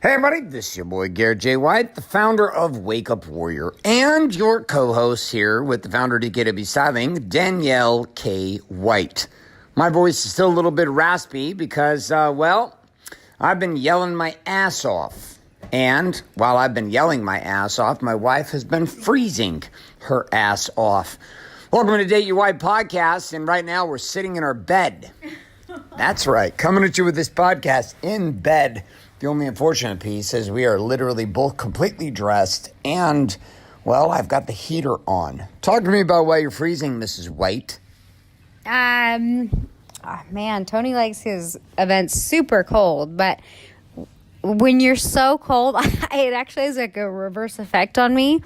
Hey everybody, this is your boy Garrett J. White, the founder of Wake Up Warrior, and your co-host here with the founder of DKW Styling, Danielle K. White. My voice is still a little bit raspy because, I've been yelling my ass off. And while I've been yelling my ass off, my wife has been freezing her ass off. Welcome to Date Your White podcast, and right now we're sitting in our bed. That's right, coming at you with this podcast in bed. The only unfortunate piece is we are literally both completely dressed and, I've got the heater on. Talk to me about why you're freezing, Mrs. White. Tony likes his events super cold, but when you're so cold, it actually has like a reverse effect on me.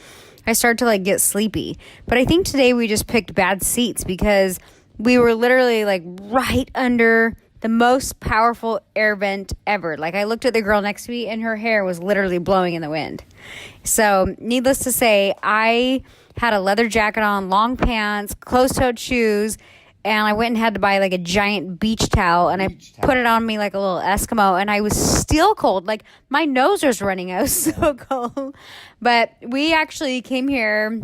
I start to get sleepy. But I think today we just picked bad seats because we were literally right under the most powerful air vent ever. I looked at the girl next to me and her hair was literally blowing in the wind. So needless to say, I had a leather jacket on, long pants, closed-toed shoes, and I went and had to buy a giant beach towel, and I put it on me like a little Eskimo, and I was still cold. My nose was running. I was so cold. But we actually came here.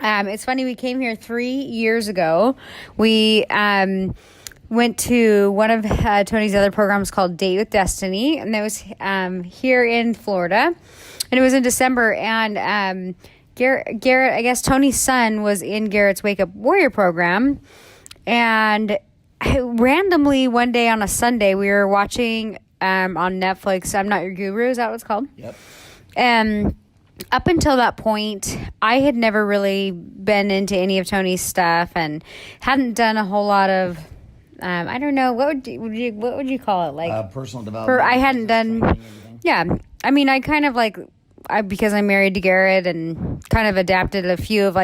It's funny, we came here 3 years ago. We went to one of Tony's other programs called Date with Destiny, and that was here in Florida, and it was in December, and Garrett, I guess Tony's son was in Garrett's Wake Up Warrior program, and randomly one day on a Sunday, we were watching on Netflix, I'm Not Your Guru, is that what it's called? Yep. And up until that point, I had never really been into any of Tony's stuff and hadn't done a whole lot of I don't know, what would you call it? Personal development. I hadn't done, yeah. I mean, I kind of because I'm married to Garrett and kind of adapted a few of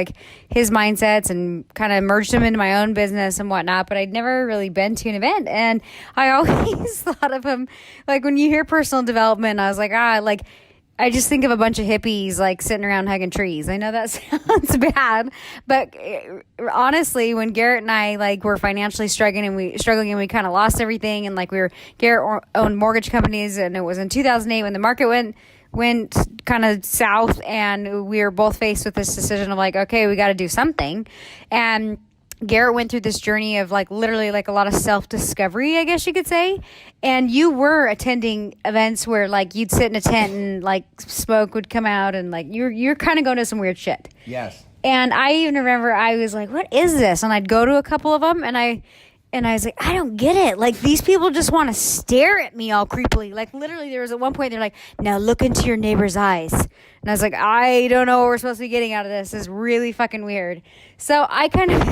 his mindsets and kind of merged them into my own business and whatnot, but I'd never really been to an event. And I always thought of him, when you hear personal development, I was I just think of a bunch of hippies sitting around hugging trees. I know that sounds bad, but honestly, when Garrett and I were financially struggling and we kind of lost everything, and Garrett owned mortgage companies, and it was in 2008 when the market went kind of south, and we were both faced with this decision of okay, we got to do something, and Garrett went through this journey of literally a lot of self-discovery, I guess you could say. And you were attending events where you'd sit in a tent and smoke would come out and you're kind of going to some weird shit. Yes. And I even remember I was what is this? And I'd go to a couple of them and I was I don't get it. These people just want to stare at me all creepily. Literally there was at one point they're now look into your neighbor's eyes. And I was I don't know what we're supposed to be getting out of this. This is really fucking weird. So I kind of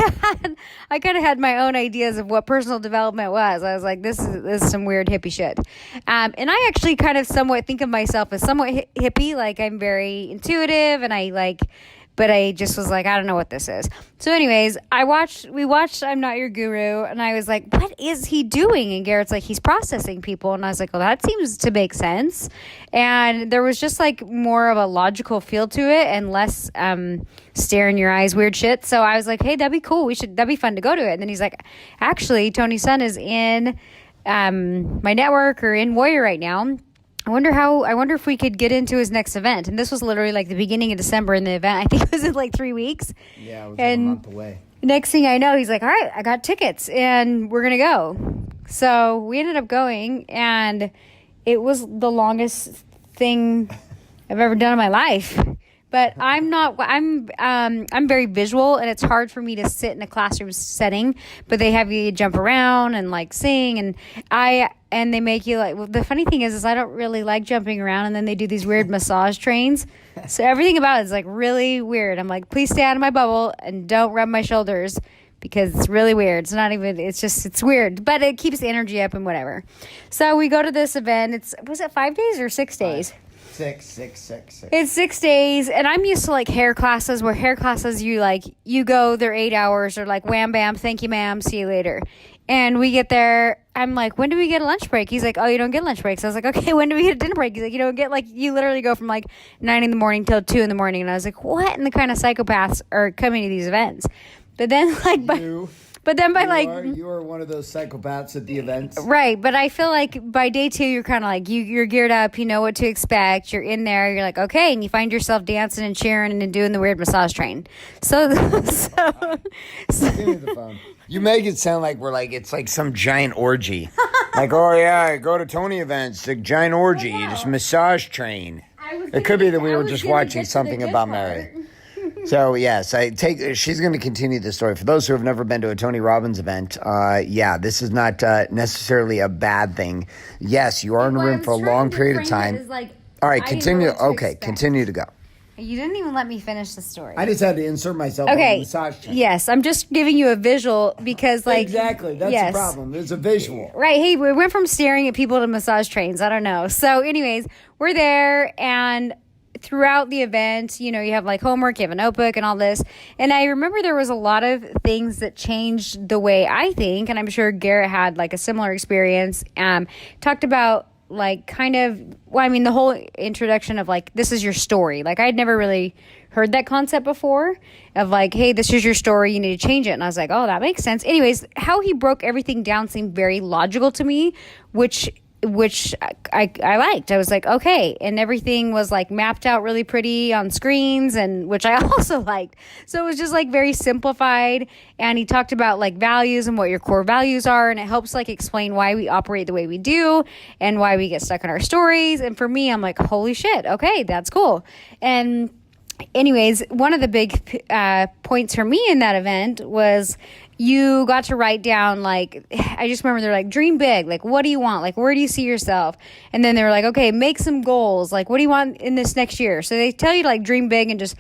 had my own ideas of what personal development was. I was this is some weird hippie shit. And I actually kind of somewhat think of myself as somewhat hippie. I'm very intuitive and but I just was I don't know what this is. So anyways, we watched I'm Not Your Guru, and I was what is he doing? And Garrett's he's processing people. And I was well, that seems to make sense. And there was just more of a logical feel to it and less stare in your eyes weird shit. So I was hey, that'd be cool. That'd be fun to go to it. And then he's actually, Tony's son is in my network or in Warrior right now. I wonder if we could get into his next event. And this was literally the beginning of December in the event. I think it was in 3 weeks. Yeah, it was a month away. Next thing I know, he's all right, I got tickets and we're going to go. So we ended up going, and it was the longest thing I've ever done in my life. But I'm very visual, and it's hard for me to sit in a classroom setting, but they have you jump around and sing, and they make you the funny thing is I don't really like jumping around, and then they do these weird massage trains. So everything about it is really weird. I'm please stay out of my bubble and don't rub my shoulders because it's really weird. It's weird, but it keeps the energy up and whatever. So we go to this event. Was it 5 days or 6 days? 6. It's 6 days, and I'm used to hair classes, where hair classes you go, they're 8 hours, or wham bam, thank you ma'am, see you later. And we get there, I'm when do we get a lunch break? He's oh, you don't get lunch breaks. I was okay, when do we get a dinner break? He's you don't get you literally go from 9 in the morning till 2 in the morning. And I was what in the kind of psychopaths are coming to these events? But then But then by you are one of those psychopaths at the events. Right, but I feel like by day 2, you're kind of like, you're geared up, you know what to expect, you're in there, you're like, okay, and you find yourself dancing and cheering and doing the weird massage train. So Give me the phone. You make it sound like it's like some giant orgy. Like, oh yeah, I go to Tony events, it's a giant orgy, just massage train. It could be that we were just watching something about Mary. So, yes, she's going to continue the story. For those who have never been to a Tony Robbins event, this is not necessarily a bad thing. Yes, you are in a room for a long period of time. All right, continue. Okay, continue to go. You didn't even let me finish the story. I just had to insert myself in the massage chair. Yes, I'm just giving you a visual because, Exactly, that's the problem. There's a visual. Right, hey, we went from staring at people to massage trains. I don't know. So, anyways, we're there, and throughout the event, you have homework, you have a notebook and all this. And I remember there was a lot of things that changed the way I think, and I'm sure Garrett had a similar experience. Talked about the whole introduction of this is your story. I'd never really heard that concept before of hey, this is your story, you need to change it. And I was like, oh, that makes sense. Anyways, how he broke everything down seemed very logical to me, which I liked. I was like, okay. And everything was mapped out really pretty on screens, and which I also liked. So it was just very simplified. And he talked about values and what your core values are. And it helps explain why we operate the way we do and why we get stuck in our stories. And for me, I'm like, holy shit. Okay, that's cool. And anyways, one of the big points for me in that event was you got to write down, I just remember they're dream big. What do you want? Where do you see yourself? And then they were okay, make some goals. What do you want in this next year? So they tell you to dream big and just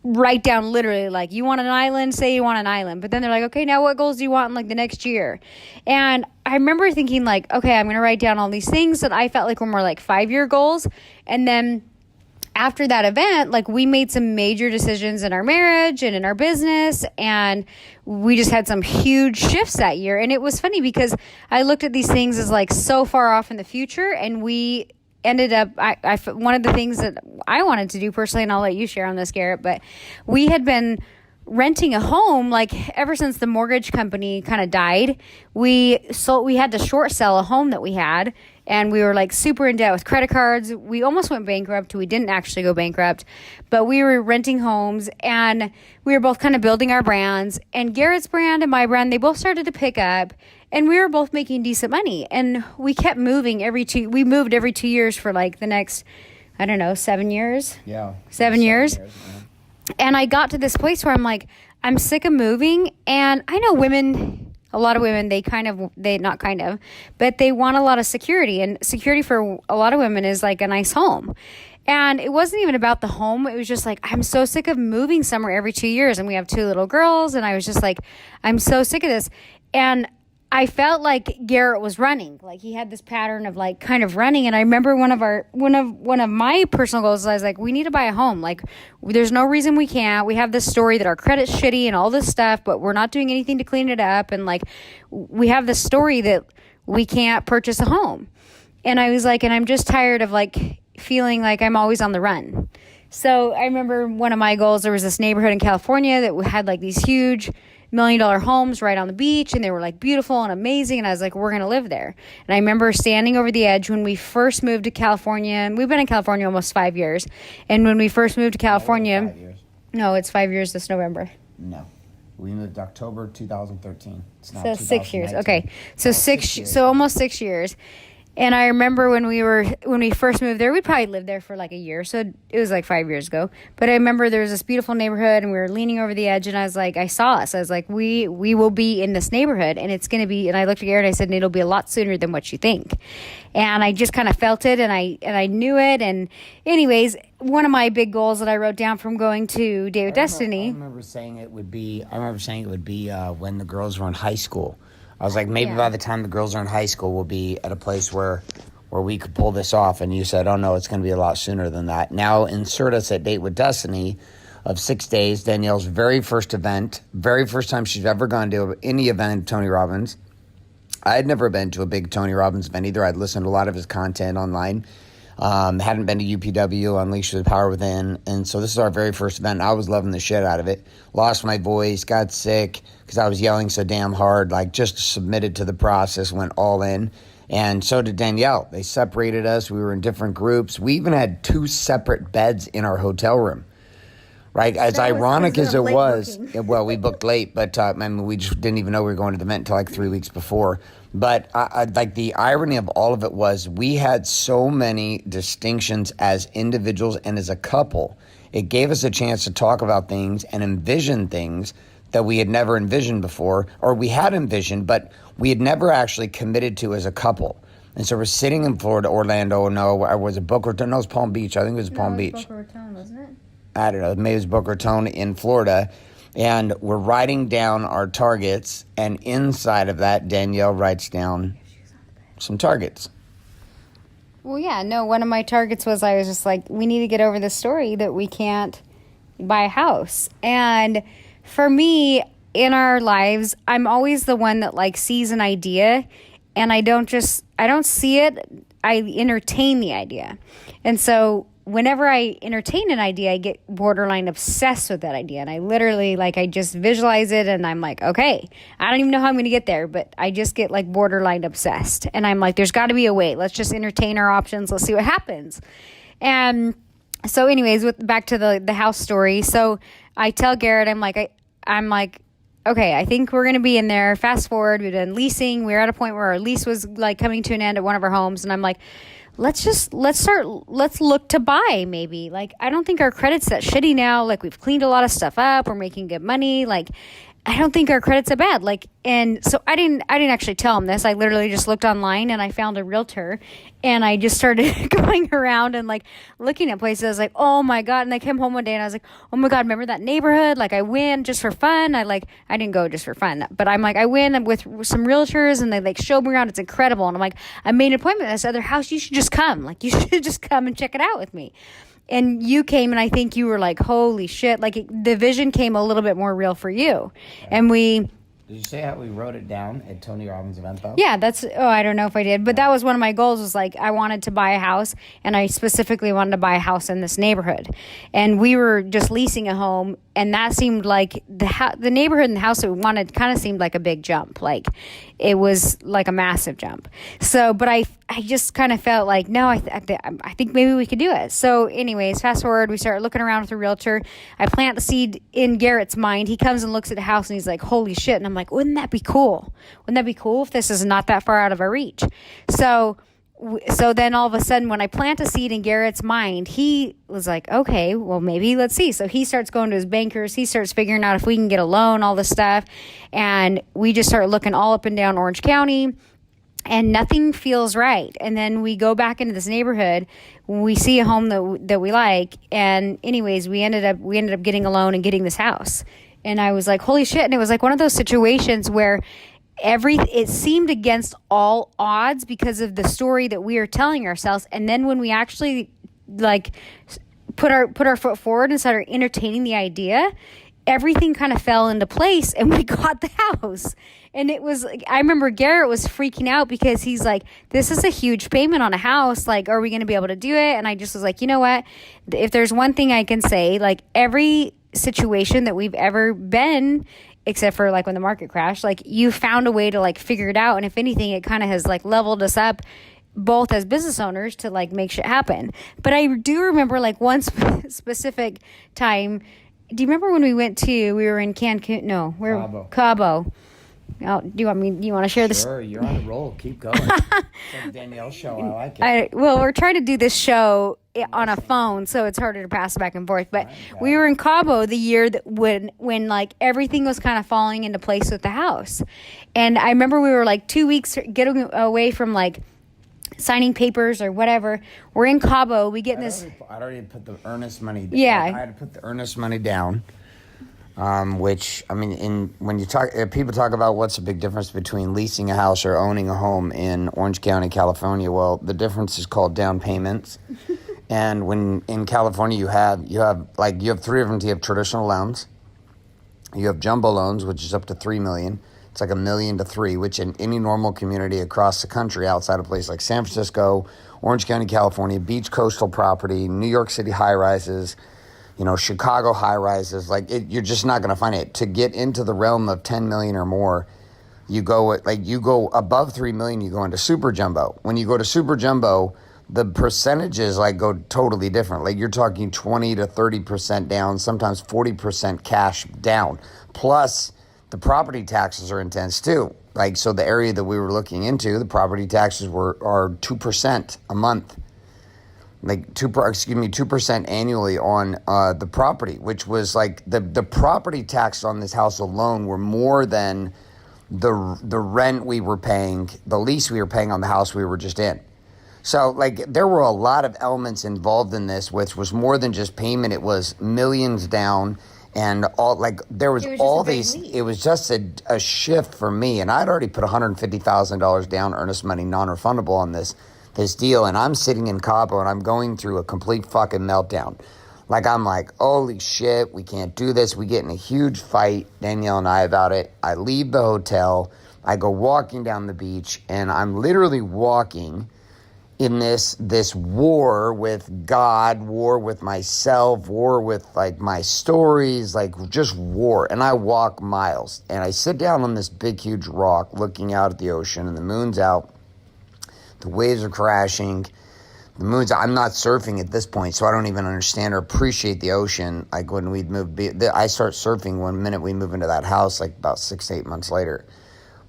write down literally, you want an island, say you want an island. But then they're okay, now what goals do you want in the next year? And I remember thinking okay, I'm going to write down all these things that I felt were more 5-year goals. And then after that event, we made some major decisions in our marriage and in our business, and we just had some huge shifts that year. And it was funny because I looked at these things as so far off in the future, and we ended up, one of the things that I wanted to do personally, and I'll let you share on this, Garrett, but we had been renting a home ever since the mortgage company kind of died. We had to short sell a home that we had, and we were super in debt with credit cards. We almost went bankrupt. We didn't actually go bankrupt, but we were renting homes, and we were both kind of building our brands. And Garrett's brand and my brand, they both started to pick up, and we were both making decent money. And we kept moving we moved every 2 years for the next, 7 years. Yeah. 7 years. And I got to this place where I'm sick of moving. And I know a lot of women, but they want a lot of security. And security for a lot of women is a nice home. And it wasn't even about the home. It was just I'm so sick of moving somewhere every 2 years. And we have 2 little girls. And I was just I'm so sick of this. And I felt like Garrett was running. He had this pattern of kind of running. And I remember one of my personal goals, I was we need to buy a home. There's no reason we can't. We have this story that our credit's shitty and all this stuff, but we're not doing anything to clean it up. And we have this story that we can't purchase a home. And I was and I'm just tired of feeling I'm always on the run. So I remember one of my goals, there was this neighborhood in California that had these huge $1 million homes right on the beach, and they were beautiful and amazing, and I was we're gonna live there. And I remember standing over the edge when we first moved to California, and we've been in California almost 5 years. And when we first moved to California, 5 years. No, it's 5 years this November. No, we moved October 2013. It's now so 6 years. Okay, so so almost 6 years. And I remember when we first moved there, we probably lived there for a year. So it was 5 years ago. But I remember there was this beautiful neighborhood, and we were leaning over the edge, and I was I saw us. I was we will be in this neighborhood, and it's going to be, and I looked at Garrett and I said, and it'll be a lot sooner than what you think. And I just kind of felt it, and I knew it. And anyways, one of my big goals that I wrote down from going to Day with Destiny. I remember saying it would be when the girls were in high school. I was maybe by the time the girls are in high school, we'll be at a place where we could pull this off. And you said, oh, no, it's going to be a lot sooner than that. Now insert us at Date with Destiny of 6 days. Danielle's very first event, very first time she's ever gone to any event of Tony Robbins. I had never been to a big Tony Robbins event either. I'd listened to a lot of his content online. Hadn't been to UPW, Unleash the Power Within. And so this is our very first event. I was loving the shit out of it. Lost my voice, got sick because I was yelling so damn hard, like just submitted to the process, went all in. And so did Danielle. They separated us. We were in different groups. We even had 2 separate beds in our hotel room. Right, as ironic as it was, well, we booked late, but I mean, we just didn't even know we were going to the event until like 3 weeks before. But like the irony of all of it was we had so many distinctions as individuals and as a couple. It gave us a chance to talk about things and envision things that we had never envisioned before, or we had envisioned, but we had never actually committed to as a couple. And so we're sitting in Florida, Orlando, no, I was it Boca Raton? No, it was Palm Beach. I think it was Palm Beach. Boca Raton, wasn't it? I don't know, maybe it was Boca Raton in Florida. And we're writing down our targets. And inside of that, Danielle writes down some targets. Well, yeah, no, one of my targets was I was just like, we need to get over the story that we can't buy a house. And for me, in our lives, I'm always the one that like sees an idea and I don't see it, I entertain the idea. And so whenever I entertain an idea, I get borderline obsessed with that idea. And I literally, like, I just visualize it and I'm like, okay, I don't even know how I'm going to get there, but I just get like borderline obsessed. And I'm like, there's got to be a way. Let's just entertain our options. Let's see what happens. And so anyways, back to the house story. So I tell Garrett, I'm like, okay, I think we're going to be in there. Fast forward, we've done leasing. We're at a point where our lease was like coming to an end at one of our homes. And I'm like, let's look to buy maybe. Like, I don't think our credit's that shitty now. Like, we've cleaned a lot of stuff up. We're making good money. Like, I don't think our credit's that bad. Like, and so I didn't actually tell him this. I literally just looked online and I found a realtor and I just started going around and like looking at places. I was like, oh my God. And I came home one day and I was like, oh my God, remember that neighborhood? Like, I win just for fun. I didn't go just for fun, but I'm like, I win with some realtors and they like showed me around. It's incredible. And I'm like, I made an appointment at this other house. You should just come. Like, you should just come and check it out with me. And you came and I think you were like, holy shit. Like, the vision came a little bit more real for you. And Did you say how we wrote it down at Tony Robbins' event, though? Yeah, I don't know if I did, but that was one of my goals, was like, I wanted to buy a house, and I specifically wanted to buy a house in this neighborhood. And we were just leasing a home, and that seemed like the neighborhood and the house that we wanted kind of seemed like a big jump. Like, it was like a massive jump. So, but I just kind of felt like, no, I think maybe we could do it. So anyways, fast forward, we start looking around with a realtor. I plant the seed in Garrett's mind. He comes and looks at the house and he's like, holy shit. And I'm like, wouldn't that be cool? Wouldn't that be cool if this is not that far out of our reach? So then all of a sudden, when I plant a seed in Garrett's mind, he was like, okay, well, maybe let's see. So he starts going to his bankers. He starts figuring out if we can get a loan, all this stuff. And we just start looking all up and down Orange County, and nothing feels right. And then we go back into this neighborhood. We see a home that we like. And anyways, we ended up getting a loan and getting this house. And I was like, holy shit. And it was like one of those situations where it seemed against all odds because of the story that we are telling ourselves. And then when we actually like put our foot forward and started entertaining the idea, everything kind of fell into place and we got the house. And it was like, I remember Garrett was freaking out because he's like, this is a huge payment on a house. Like, are we going to be able to do it? And I just was like, you know what? If there's one thing I can say, like, every situation that we've ever been, except for like when the market crashed, like, you found a way to like figure it out. And if anything, it kind of has like leveled us up both as business owners to like make shit happen. But I do remember like one specific time. Do you remember when we were in Cancun? No, Cabo. Oh, do you want to share this? Sure, you're on a roll. Keep going. It's like Danielle's show. I like it. We're trying to do this show on a phone, so it's harder to pass back and forth. But we were in Cabo the year that when like everything was kind of falling into place with the house. And I remember we were like 2 weeks getting away from like signing papers or whatever. We're in Cabo. We get in this. I'd already put the earnest money down. Yeah. I had to put the earnest money down. Which, I mean, when you people talk about what's the big difference between leasing a house or owning a home in Orange County, California. Well, the difference is called down payments. And when in California, you have 3 different. You have traditional loans. You have jumbo loans, which is up to $3 million. It's like $1 million to $3 million, which in any normal community across the country, outside of places like San Francisco, Orange County, California, beach coastal property, New York City high rises, Chicago high rises, you're just not going to find it. To get into the realm of 10 million or more, you go above 3 million, you go into super jumbo. When you go to super jumbo, the percentages go totally different. Like you're talking 20 to 30% down, sometimes 40% cash down. Plus the property taxes are intense too. So the area that we were looking into, the property taxes are 2% a month. 2% annually on the property, which was the property tax on this house alone were more than the rent we were paying, the lease we were paying on the house we were just in. So there were a lot of elements involved in this, which was more than just payment. It was millions down, and there was all these. It was just a shift for me, and I'd already put $150,000 down, earnest money, non-refundable on this deal, and I'm sitting in Cabo and I'm going through a complete fucking meltdown. I'm like, holy shit, we can't do this. We get in a huge fight, Danielle and I, about it. I leave the hotel. I go walking down the beach, and I'm literally walking in this war with God, war with myself, war with my stories, just war. And I walk miles, and I sit down on this big, huge rock looking out at the ocean, and the moon's out. The waves are crashing. The moon's out. I'm not surfing at this point, so I don't even understand or appreciate the ocean. When we'd moved, I start surfing one minute we move into that house, about 6 to 8 months later.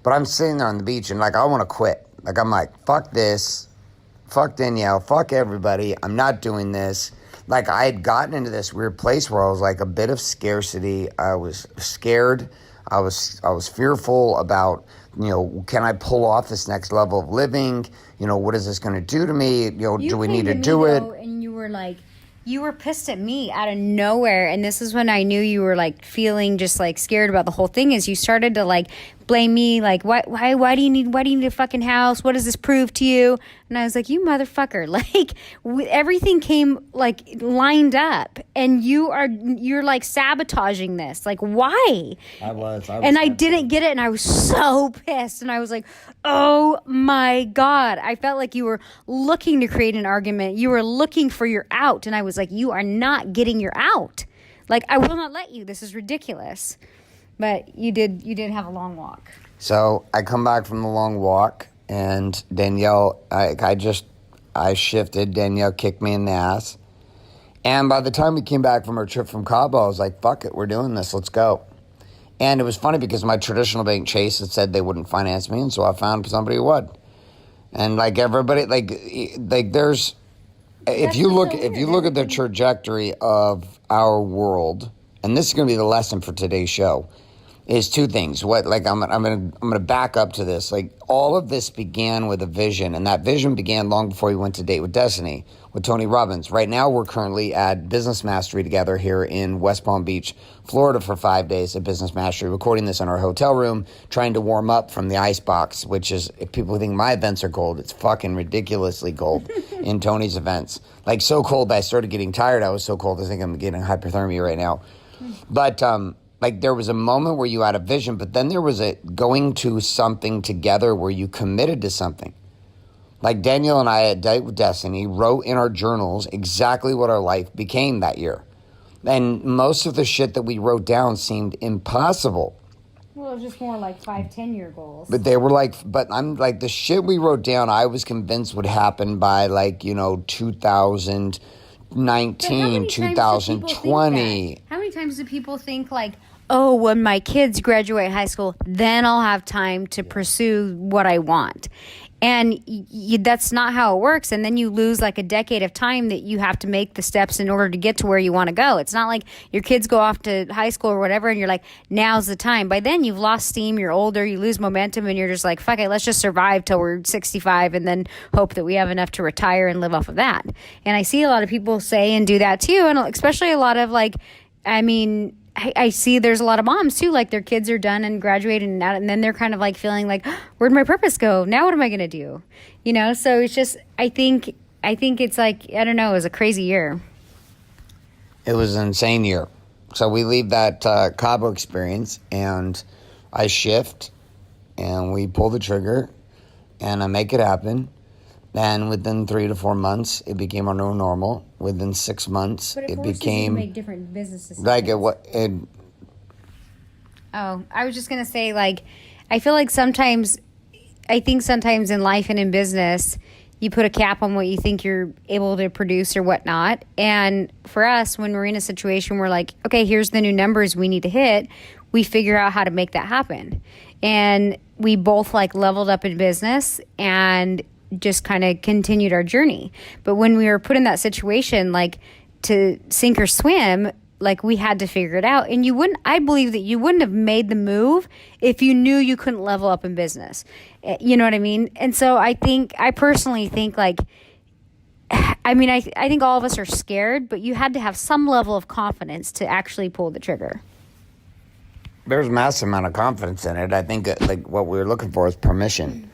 But I'm sitting there on the beach, and I want to quit. I'm like, fuck this. Fuck Danielle. Fuck everybody. I'm not doing this. I had gotten into this weird place where I was a bit of scarcity. I was scared. I was fearful about, can I pull off this next level of living? What is this going to do to me? Do we need to do it? And you were pissed at me out of nowhere. And this is when I knew you were feeling just scared about the whole thing. Is you started to blame me. Why do you need a fucking house? What does this prove to you? And I was like, you motherfucker. Everything came lined up, and you're sabotaging this. Why? I was. And I didn't get it, and I was so pissed. And I was like, oh my God. I felt like you were looking to create an argument. You were looking for your out. And I was like, you are not getting your out. I will not let you. This is ridiculous. But you did have a long walk. So I come back from the long walk, and Danielle, I shifted. Danielle kicked me in the ass. And by the time we came back from our trip from Cabo, I was like, fuck it, we're doing this, let's go. And it was funny because my traditional bank, Chase, had said they wouldn't finance me, and so I found somebody who would. And everybody, there's, if you look at the trajectory of our world, and this is going to be the lesson for today's show, is two things. I'm gonna back up to this. All of this began with a vision, and that vision began long before we went to Date with Destiny with Tony Robbins. Right now, we're currently at Business Mastery together here in West Palm Beach, Florida, for 5 days at Business Mastery. Recording this in our hotel room, trying to warm up from the ice box, which is, if people think my events are cold, it's fucking ridiculously cold in Tony's events. So cold that I started getting tired. I was so cold I think I'm getting hypothermia right now. But there was a moment where you had a vision, but then there was a going to something together where you committed to something. Danielle and I at Date with Destiny wrote in our journals exactly what our life became that year. And most of the shit that we wrote down seemed impossible. Well, it was just more 5-10 year goals. But they were I'm the shit we wrote down, I was convinced would happen by 2019, 2020. How many times do people think oh, when my kids graduate high school, then I'll have time to pursue what I want? And that's not how it works. And then you lose a decade of time that you have to make the steps in order to get to where you want to go. It's not like your kids go off to high school or whatever and you're like, now's the time. By then you've lost steam, you're older, you lose momentum, and you're just like, fuck it, let's just survive till we're 65 and then hope that we have enough to retire and live off of that. And I see a lot of people say and do that too. And especially a lot of I see there's a lot of moms too, their kids are done and graduated and out, and then they're kind of feeling where'd my purpose go? Now what am I going to do? So it's just, I think it's I don't know, it was a crazy year. It was an insane year. So we leave that Cabo experience, and I shift, and we pull the trigger, and I make it happen. And within 3 to 4 months, it became our new normal. Within 6 months, it became you to make different business decisions. like it. Oh, I was just gonna say, like, I feel like sometimes in life and in business, you put a cap on what you think you're able to produce or whatnot. And for us, when we're in a situation where, like, okay, here's the new numbers we need to hit, we figure out how to make that happen. And we both, like, leveled up in business and just kind of continued our journey. But when we were put in that situation, like, to sink or swim, like, we had to figure it out. And I believe that you wouldn't have made the move if you knew you couldn't level up in business. You know what I mean? And so I personally think, like, I think all of us are scared, but you had to have some level of confidence to actually pull the trigger. There's a massive amount of confidence in it. I think like what we were looking for is permission.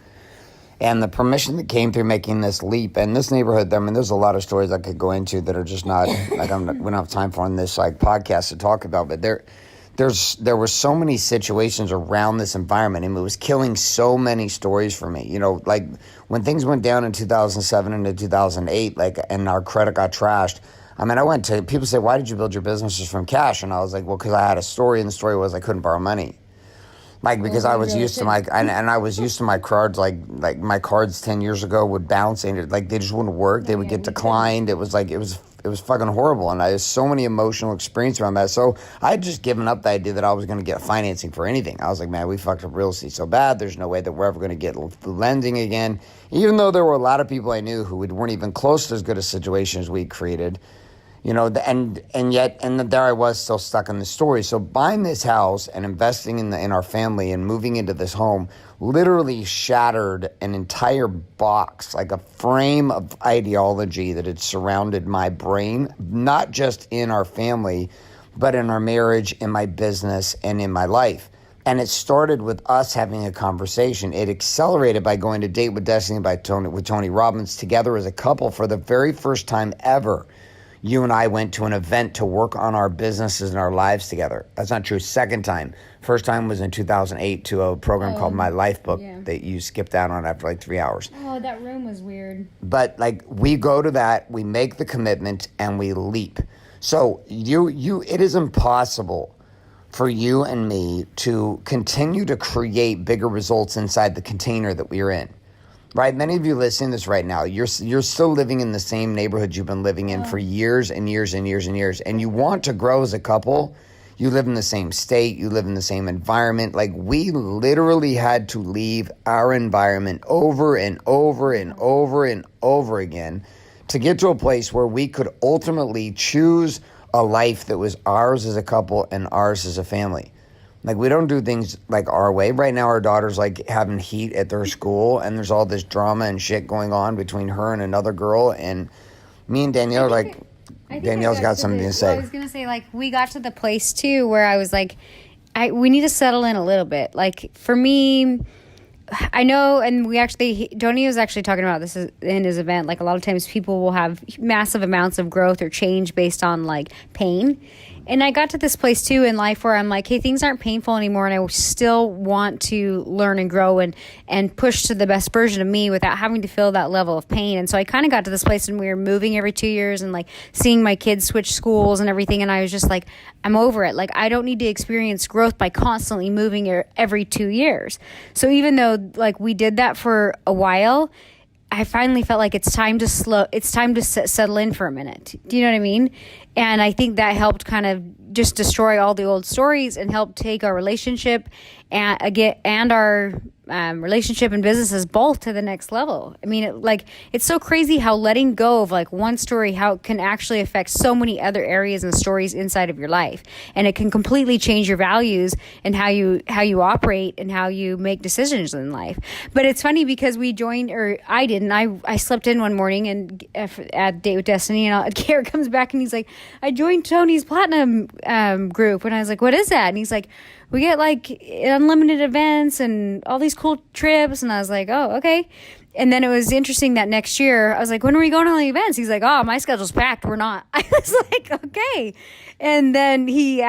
And the permission that came through making this leap, and this neighborhood, I mean, there's a lot of stories I could go into that are just not, like, we don't have time for on this, like, podcast to talk about, but there were so many situations around this environment, and it was killing so many stories for me. You know, like, when things went down in 2007 into 2008, like, and our credit got trashed, I mean, people say, why did you build your businesses from cash? And I was like, well, because I had a story, and the story was I couldn't borrow money. Like, because I was used to I was used to my cards, like my cards 10 years ago would bounce, and like they just wouldn't work. They would get declined. It was like, it was fucking horrible. And I had so many emotional experience around that. So I had just given up the idea that I was going to get financing for anything. I was like, man, we fucked up real estate so bad. There's no way that we're ever going to get lending again. Even though there were a lot of people I knew who weren't even close to as good a situation as we created. You know, and there I was still stuck in the story. So buying this house and investing in our family and moving into this home literally shattered an entire box, like a frame of ideology that had surrounded my brain, not just in our family, but in our marriage, in my business, and in my life. And it started with us having a conversation. It accelerated by going to Date with Destiny with Tony Robbins together as a couple for the very first time ever. You and I went to an event to work on our businesses and our lives together. That's not true. Second time. First time was in 2008 to a program called My Life Book that you skipped out on after like 3 hours. Oh, that room was weird. But like, we go to that, we make the commitment, and we leap. So it is impossible for you and me to continue to create bigger results inside the container that we are in. Right, many of you listening to this right now, you're still living in the same neighborhood you've been living in for years and years and years and years, and you want to grow as a couple. You live in the same state, you live in the same environment. Like, we literally had to leave our environment over and over and over and over again to get to a place where we could ultimately choose a life that was ours as a couple and ours as a family. Like, we don't do things like our way. Right now, our daughter's like having heat at their school, and there's all this drama and shit going on between her and another girl. And me and Danielle are like, Danielle's got something to say. I was going to say, like, we got to the place too where I was like, we need to settle in a little bit. Like, for me, I know, and Tony was actually talking about this in his event. Like, a lot of times people will have massive amounts of growth or change based on, like, pain. And I got to this place too in life where I'm like, hey, things aren't painful anymore, and I still want to learn and grow and push to the best version of me without having to feel that level of pain. And so I kind of got to this place when we were moving every 2 years and like seeing my kids switch schools and everything. And I was just like, I'm over it. Like, I don't need to experience growth by constantly moving every 2 years. So even though like we did that for a while, I finally felt like it's time to settle in for a minute. Do you know what I mean? And I think that helped kind of just destroy all the old stories and help take our relationship and our relationship and businesses both to the next level. I mean, it's so crazy how letting go of like one story, how it can actually affect so many other areas and stories inside of your life. And it can completely change your values and how you operate and how you make decisions in life. But it's funny because I slept in one morning and at Date with Destiny, and Garrett comes back and he's like, I joined Tony's Platinum group. And I was like, what is that? And he's like, we get like unlimited events and all these cool trips. And I was like, oh, okay. And then it was interesting that next year I was like, when are we going on the events? He's like, oh, my schedule's packed. We're not. I was like, okay. And then he's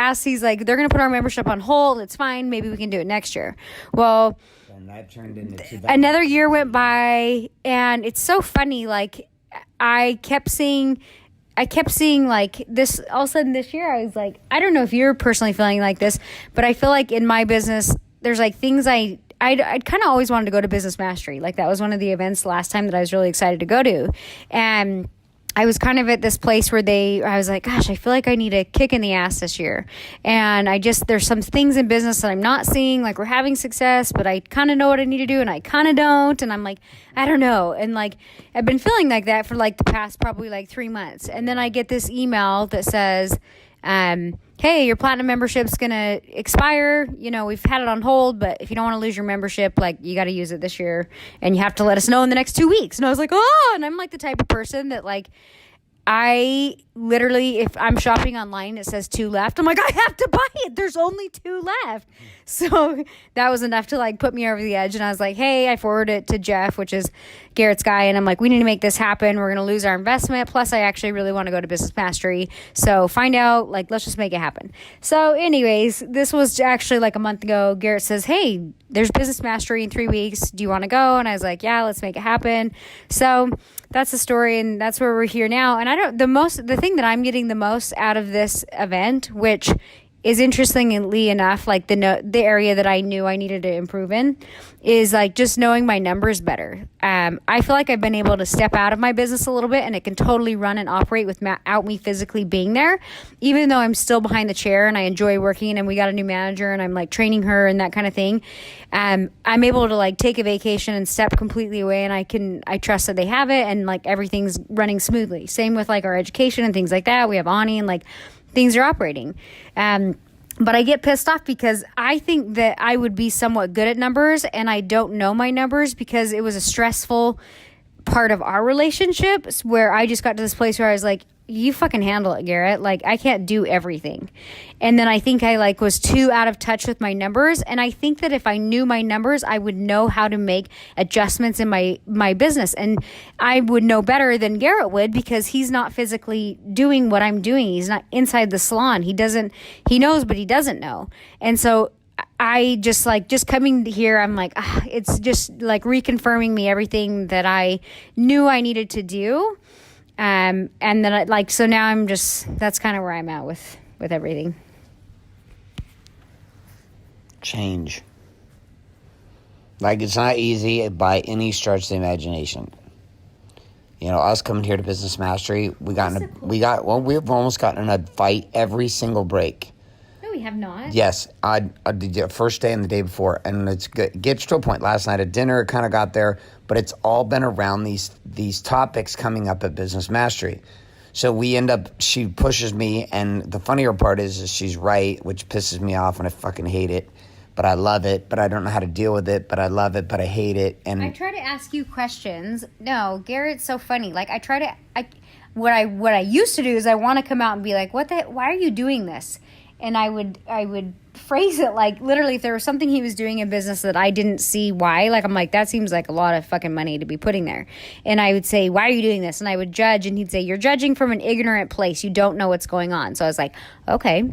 like, they're going to put our membership on hold. It's fine. Maybe we can do it next year. Well, And that turned into 2000. Another year went by, and it's so funny. Like, I kept seeing like this. All of a sudden this year, I was like, I don't know if you're personally feeling like this, but I feel like in my business, there's like things I'd kind of always wanted to go to Business Mastery. Like, that was one of the events last time that I was really excited to go to. And I was kind of at this place where I was like, gosh, I feel like I need a kick in the ass this year. And there's some things in business that I'm not seeing, like we're having success, but I kind of know what I need to do and I kind of don't. And I'm like, I don't know. And like, I've been feeling like that for like the past probably like 3 months. And then I get this email that says, hey, your platinum membership's going to expire. You know, we've had it on hold, but if you don't want to lose your membership, like, you got to use it this year and you have to let us know in the next 2 weeks. And I was like, oh, and I'm like the type of person that like, I literally, if I'm shopping online, it says 2 left. I'm like, I have to buy it. There's only 2 left. So that was enough to like put me over the edge. And I was like, hey, I forwarded it to Jeff, which is Garrett's guy. And I'm like, we need to make this happen. We're going to lose our investment. Plus, I actually really want to go to Business Mastery. So find out, like, let's just make it happen. So anyways, this was actually like a month ago. Garrett says, hey, there's Business Mastery in 3 weeks. Do you want to go? And I was like, yeah, let's make it happen. So that's the story, and that's where we're here now. And the thing that I'm getting the most out of this event, which is interestingly enough, like the area that I knew I needed to improve in, is like just knowing my numbers better. I feel like I've been able to step out of my business a little bit, and it can totally run and operate without me physically being there, even though I'm still behind the chair and I enjoy working, and we got a new manager and I'm like training her and that kind of thing. I'm able to like take a vacation and step completely away, and I trust that they have it, and like everything's running smoothly. Same with like our education and things like that. We have Ani, and like things are operating. But I get pissed off because I think that I would be somewhat good at numbers, and I don't know my numbers because it was a stressful part of our relationship where I just got to this place where I was like, you fucking handle it, Garrett. Like, I can't do everything. And then I think I like was too out of touch with my numbers. And I think that if I knew my numbers, I would know how to make adjustments in my business. And I would know better than Garrett would because he's not physically doing what I'm doing. He's not inside the salon. He knows, but he doesn't know. And so I just coming here, I'm like, it's just like reconfirming me everything that I knew I needed to do. And then so now that's kind of where I'm at with everything. Change. Like, it's not easy by any stretch of the imagination. You know, us coming here to Business Mastery, we've almost gotten in a fight every single break. No, we have not. Yes, I did the first day and the day before, and it gets to a point. Last night at dinner, it kind of got there, but it's all been around these topics coming up at Business Mastery. So she pushes me, and the funnier part is she's right, which pisses me off, and I fucking hate it. But I love it, but I don't know how to deal with it, but I love it, but I hate it. And I try to ask you questions. No, Garrett's so funny. Like, what I used to do is I want to come out and be like, why are you doing this? And I would phrase it like, literally, if there was something he was doing in business that I didn't see why, like, I'm like, that seems like a lot of fucking money to be putting there. And I would say, why are you doing this? And I would judge, and he'd say, you're judging from an ignorant place. You don't know what's going on. So I was like, okay,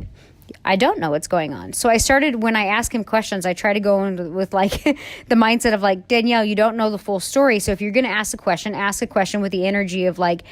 I don't know what's going on. So I started, when I ask him questions, I try to go in with like the mindset of like, Danielle, you don't know the full story. So if you're going to ask a question with the energy of like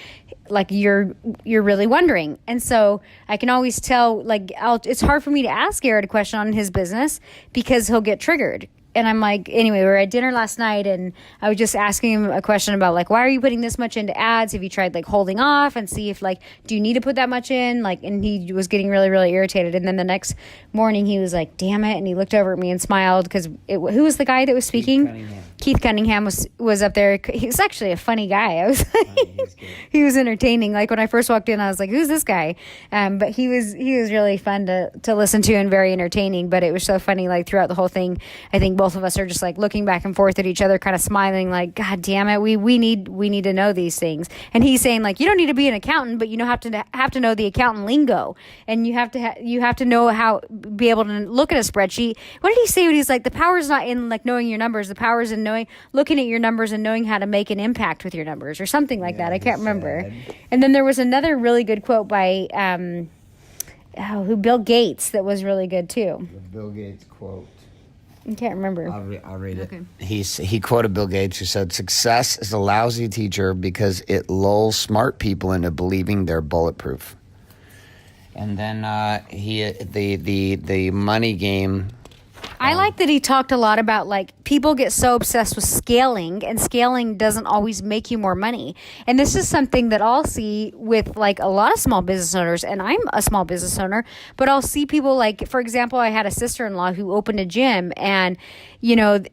you're really wondering. And so I can always tell, like, it's hard for me to ask Garrett a question on his business because he'll get triggered. And I'm like, anyway, we were at dinner last night, and I was just asking him a question about, like, why are you putting this much into ads? Have you tried, like, holding off and see if, like, do you need to put that much in? Like, and he was getting really, really irritated. And then the next morning he was like, damn it. And he looked over at me and smiled because who was the guy that was speaking? Keith Cunningham was up there. He was actually a funny guy. I was like, he was entertaining. Like, when I first walked in, I was like, who's this guy? But he was really fun to listen to and very entertaining. But it was so funny, like, throughout the whole thing, I think both of us are just like looking back and forth at each other, kind of smiling, like, God damn it, we need to know these things. And he's saying, like, you don't need to be an accountant, but you have to know the accountant lingo, and you have to know be able to look at a spreadsheet. What did he say? When he's like, the power's not in like knowing your numbers, the power's in looking at your numbers and knowing how to make an impact with your numbers, or something like that. I can't remember. And then there was another really good quote by Bill Gates that was really good too. The Bill Gates quote. I can't remember. I'll read it. Okay. He quoted Bill Gates, who said, "Success is a lousy teacher because it lulls smart people into believing they're bulletproof." And then the money game. I like that he talked a lot about like people get so obsessed with scaling, and scaling doesn't always make you more money. And this is something that I'll see with like a lot of small business owners, and I'm a small business owner, but I'll see people like, for example, I had a sister-in-law who opened a gym, and you know,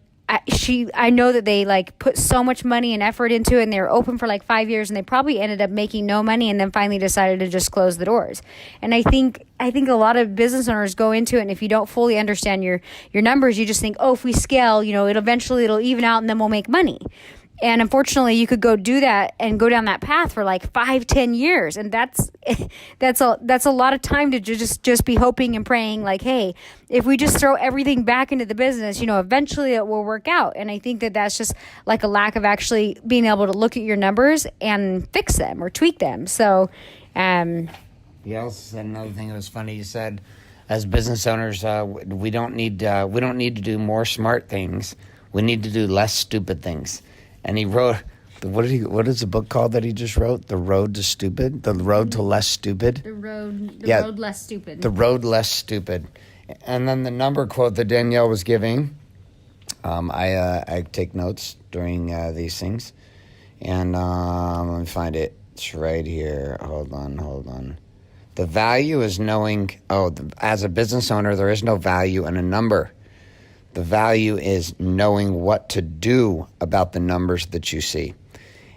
I know that they like put so much money and effort into it, and they were open for like 5 years, and they probably ended up making no money, and then finally decided to just close the doors. And I think a lot of business owners go into it, and if you don't fully understand your numbers, you just think, oh, if we scale, you know, it'll even out, and then we'll make money. And unfortunately, you could go do that and go down that path for like 5-10 years. And that's a lot of time to just be hoping and praying like, hey, if we just throw everything back into the business, you know, eventually it will work out. And I think that that's just like a lack of actually being able to look at your numbers and fix them or tweak them. So, He also said another thing that was funny. He said, as business owners, we don't need to do more smart things. We need to do less stupid things. And he wrote, what is the book called that he just wrote? The Road to Stupid? The Road to Less Stupid? The Road Less Stupid. The Road Less Stupid. And then the number quote that Danielle was giving, I take notes during these things. And let me find it. It's right here. Hold on. The value is knowing, as a business owner, there is no value in a number. The value is knowing what to do about the numbers that you see.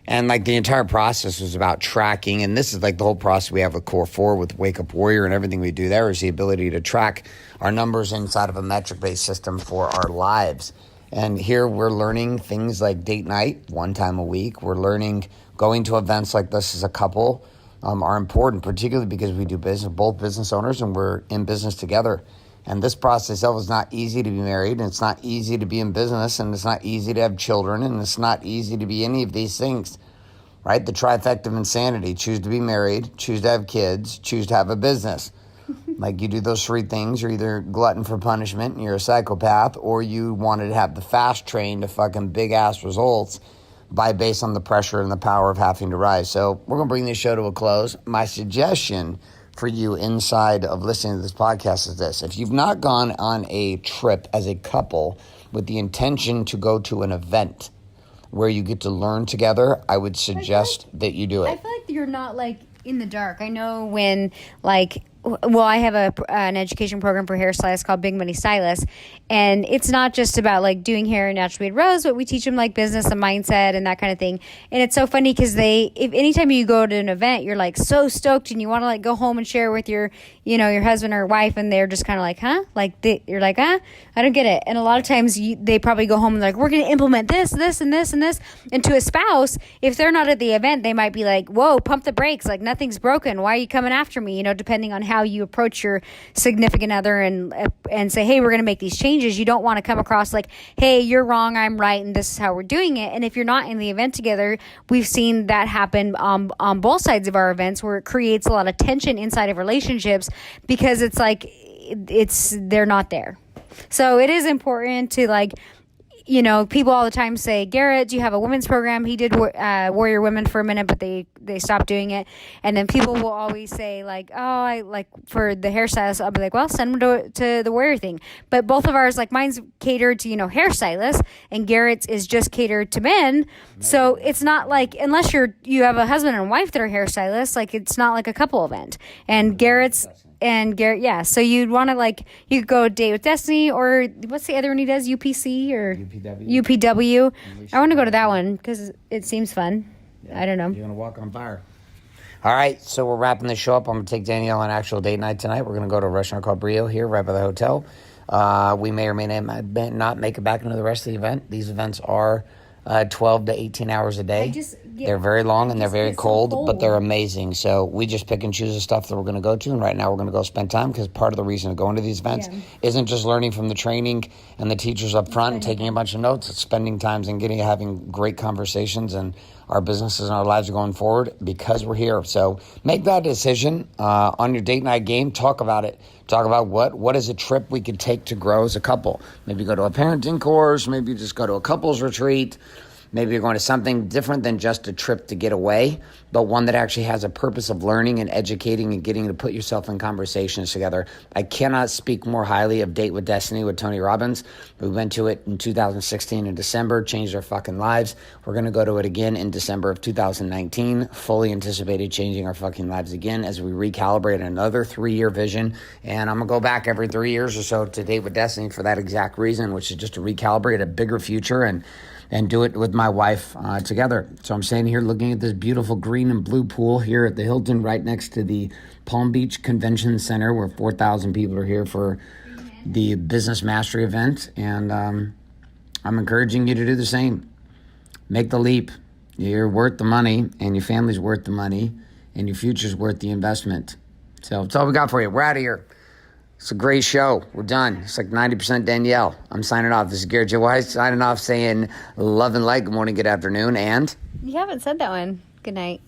And like the entire process was about tracking. And this is like the whole process we have with Core 4, with Wake Up Warrior, and everything we do there is the ability to track our numbers inside of a metric-based system for our lives. And here we're learning things like date night, one time a week. We're learning going to events like this as a couple are important, particularly because we do business, both business owners, and we're in business together. And this process itself is not easy to be married, and it's not easy to be in business, and it's not easy to have children, and it's not easy to be any of these things, right? The trifecta of insanity: choose to be married, choose to have kids, choose to have a business. Like, you do those three things, you're either glutton for punishment and you're a psychopath, or you wanted to have the fast train to fucking big ass results based on the pressure and the power of having to rise. So we're going to bring this show to a close. My suggestion for you inside of listening to this podcast is this: if you've not gone on a trip as a couple with the intention to go to an event where you get to learn together, I would suggest that you do it. I feel like you're not like in the dark. I know when like, well, I have an education program for hairstylists called Big Money Stylist, and it's not just about like doing hair and naturally made rose, but we teach them like business and mindset and that kind of thing. And it's so funny because if anytime you go to an event, you're like so stoked and you want to like go home and share with your husband or wife, and they're just kind of like, huh? Like you're like, I don't get it. And a lot of times they probably go home and like, we're going to implement this, and this, and this. And to a spouse, if they're not at the event, they might be like, whoa, pump the brakes. Like, nothing's broken. Why are you coming after me? Depending on how you approach your significant other and say, hey, we're going to make these changes. You don't want to come across like, hey, you're wrong, I'm right, and this is how we're doing it. And if you're not in the event together, we've seen that happen on both sides of our events, where it creates a lot of tension inside of relationships because it's like they're not there. So it is important to like, people all the time say, Garrett, do you have a women's program? He did Warrior Women for a minute, but they stopped doing it. And then people will always say like, oh, I like for the hairstylist, I'll be like, well, send them to the Warrior thing. But both of ours, like mine's catered to, hairstylists, and Garrett's is just catered to men. So it's not like, unless you have a husband and wife that are hairstylists, like it's not like a couple event. And Garrett, yeah. So you'd want to like, you could go Date with Destiny, or what's the other one he does? UPC or UPW. I want to go to that one because it seems fun. Yeah. I don't know. You're gonna walk on fire. All right, so we're wrapping this show up. I'm gonna take Danielle on actual date night tonight. We're gonna go to a restaurant called Brio here, right by the hotel. We may or may not make it back into the rest of the event. These events are 12 to 18 hours a day. They're very long and they're very cold, but they're amazing. So we just pick and choose the stuff that we're going to go to. And right now we're going to go spend time, because part of the reason of going to these events isn't just learning from the training and the teachers up front and taking a bunch of notes. It's spending time and having great conversations and our businesses and our lives going forward because we're here. So make that decision on your date night game. Talk about it. Talk about what is a trip we could take to grow as a couple. Maybe go to a parenting course. Maybe just go to a couples retreat. Maybe you're going to something different than just a trip to get away, but one that actually has a purpose of learning and educating and getting to put yourself in conversations together. I cannot speak more highly of Date with Destiny with Tony Robbins. We went to it in 2016 in December, changed our fucking lives. We're going to go to it again in December of 2019, fully anticipated changing our fucking lives again as we recalibrate another 3-year vision. And I'm going to go back every 3 years or so to Date with Destiny for that exact reason, which is just to recalibrate a bigger future and do it with my wife together. So I'm standing here looking at this beautiful green and blue pool here at the Hilton right next to the Palm Beach Convention Center where 4,000 people are here for the Business Mastery event. And I'm encouraging you to do the same. Make the leap. You're worth the money, and your family's worth the money, and your future's worth the investment. So that's all we got for you. We're out of here. It's a great show. We're done. It's like 90% Danielle. I'm signing off. This is Garrett J. White signing off saying love and light. Good morning, good afternoon, and... You haven't said that one. Good night.